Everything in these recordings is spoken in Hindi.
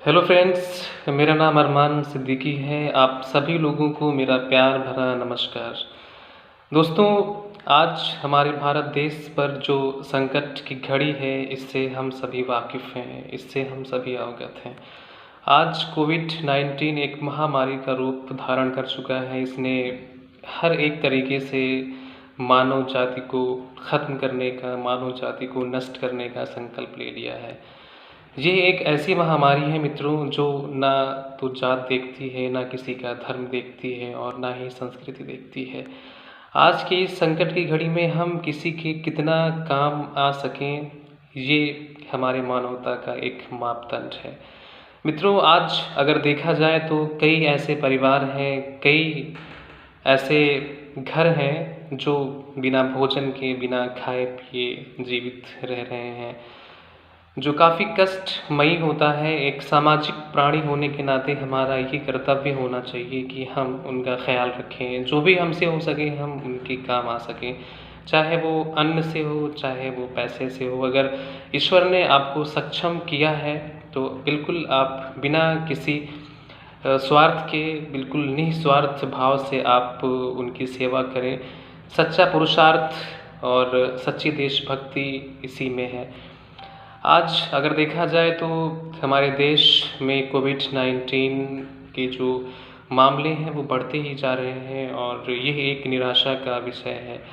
हेलो फ्रेंड्स, मेरा नाम अरमान सिद्दीकी है। आप सभी लोगों को मेरा प्यार भरा नमस्कार। दोस्तों, आज हमारे भारत देश पर जो संकट की घड़ी है, इससे हम सभी वाकिफ़ हैं, इससे हम सभी अवगत हैं। आज कोविड-19 एक महामारी का रूप धारण कर चुका है। इसने हर एक तरीके से मानव जाति को ख़त्म करने का, मानव जाति को नष्ट करने का संकल्प ले लिया है। ये एक ऐसी महामारी है मित्रों, जो ना तो जात देखती है, ना किसी का धर्म देखती है और ना ही संस्कृति देखती है। आज की इस संकट की घड़ी में हम किसी के कितना काम आ सकें, ये हमारे मानवता का एक मापदंड है। मित्रों, आज अगर देखा जाए तो कई ऐसे परिवार हैं, कई ऐसे घर हैं जो बिना भोजन के, बिना खाए-पिए जीवित रह रहे हैं, जो काफ़ी कष्टमयी होता है। एक सामाजिक प्राणी होने के नाते हमारा ये कर्तव्य होना चाहिए कि हम उनका ख़्याल रखें, जो भी हमसे हो सके हम उनके काम आ सकें, चाहे वो अन्न से हो, चाहे वो पैसे से हो। अगर ईश्वर ने आपको सक्षम किया है, तो बिल्कुल आप बिना किसी स्वार्थ के, बिल्कुल निस्वार्थ भाव से आप उनकी सेवा करें। सच्चा पुरुषार्थ और सच्ची देशभक्ति इसी में है। आज अगर देखा जाए तो हमारे देश में कोविड-19 के जो मामले हैं वो बढ़ते ही जा रहे हैं और यह एक निराशा का विषय है।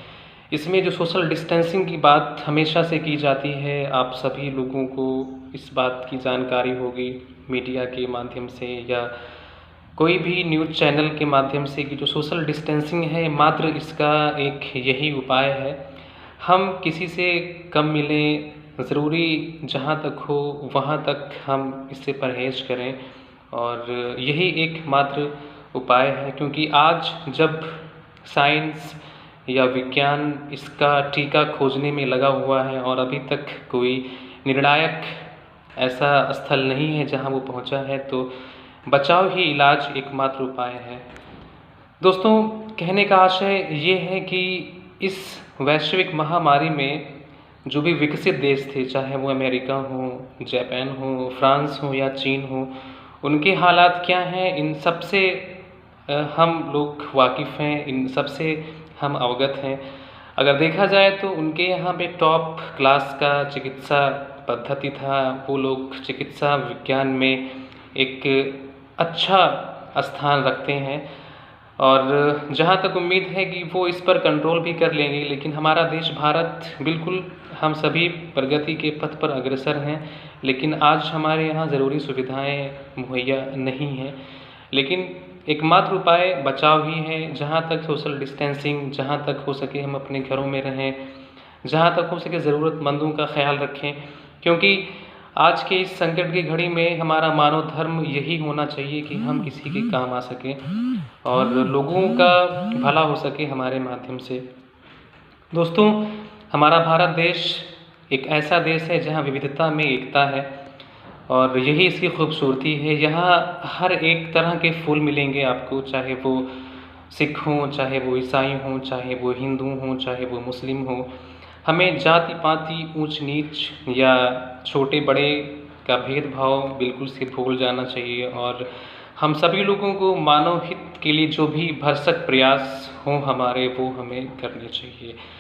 इसमें जो सोशल डिस्टेंसिंग की बात हमेशा से की जाती है, आप सभी लोगों को इस बात की जानकारी होगी मीडिया के माध्यम से या कोई भी न्यूज़ चैनल के माध्यम से कि जो सोशल डिस्टेंसिंग है, मात्र इसका एक यही उपाय है, हम किसी से कम मिलें, ज़रूरी जहाँ तक हो वहाँ तक हम इससे परहेज़ करें और यही एकमात्र उपाय है। क्योंकि आज जब साइंस या विज्ञान इसका टीका खोजने में लगा हुआ है और अभी तक कोई निर्णायक ऐसा स्थल नहीं है जहाँ वो पहुँचा है, तो बचाव ही इलाज एकमात्र उपाय है। दोस्तों, कहने का आशय ये है कि इस वैश्विक महामारी में जो भी विकसित देश थे, चाहे वो अमेरिका हो, जापान हो, फ्रांस हो या चीन हो, उनके हालात क्या हैं, इन सब से हम लोग वाकिफ़ हैं, इन सब से हम अवगत हैं। अगर देखा जाए तो उनके यहाँ पे टॉप क्लास का चिकित्सा पद्धति था। वो लोग चिकित्सा विज्ञान में एक अच्छा स्थान रखते हैं और जहाँ तक उम्मीद है कि वो इस पर कंट्रोल भी कर लेंगे। लेकिन हमारा देश भारत, बिल्कुल हम सभी प्रगति के पथ पर अग्रसर हैं, लेकिन आज हमारे यहाँ ज़रूरी सुविधाएं मुहैया नहीं हैं। लेकिन एकमात्र उपाय बचाव ही है। जहाँ तक सोशल डिस्टेंसिंग, जहाँ तक हो सके हम अपने घरों में रहें, जहाँ तक हो सके ज़रूरतमंदों का ख्याल रखें, क्योंकि आज के इस संकट की घड़ी में हमारा मानव धर्म यही होना चाहिए कि हम किसी के काम आ सकें और लोगों का भला हो सके हमारे माध्यम से। दोस्तों, हमारा भारत देश एक ऐसा देश है जहाँ विविधता में एकता है और यही इसकी खूबसूरती है। यहाँ हर एक तरह के फूल मिलेंगे आपको, चाहे वो सिख हों, चाहे वो ईसाई हों, चाहे वो हिंदू हों, चाहे वो मुस्लिम हों। हमें जाति-पाति, ऊंच-नीच या छोटे-बड़े का भेदभाव बिल्कुल से भूल जाना चाहिए और हम सभी लोगों को मानव हित के लिए जो भी भरसक प्रयास हों हमारे, वो हमें करने चाहिए।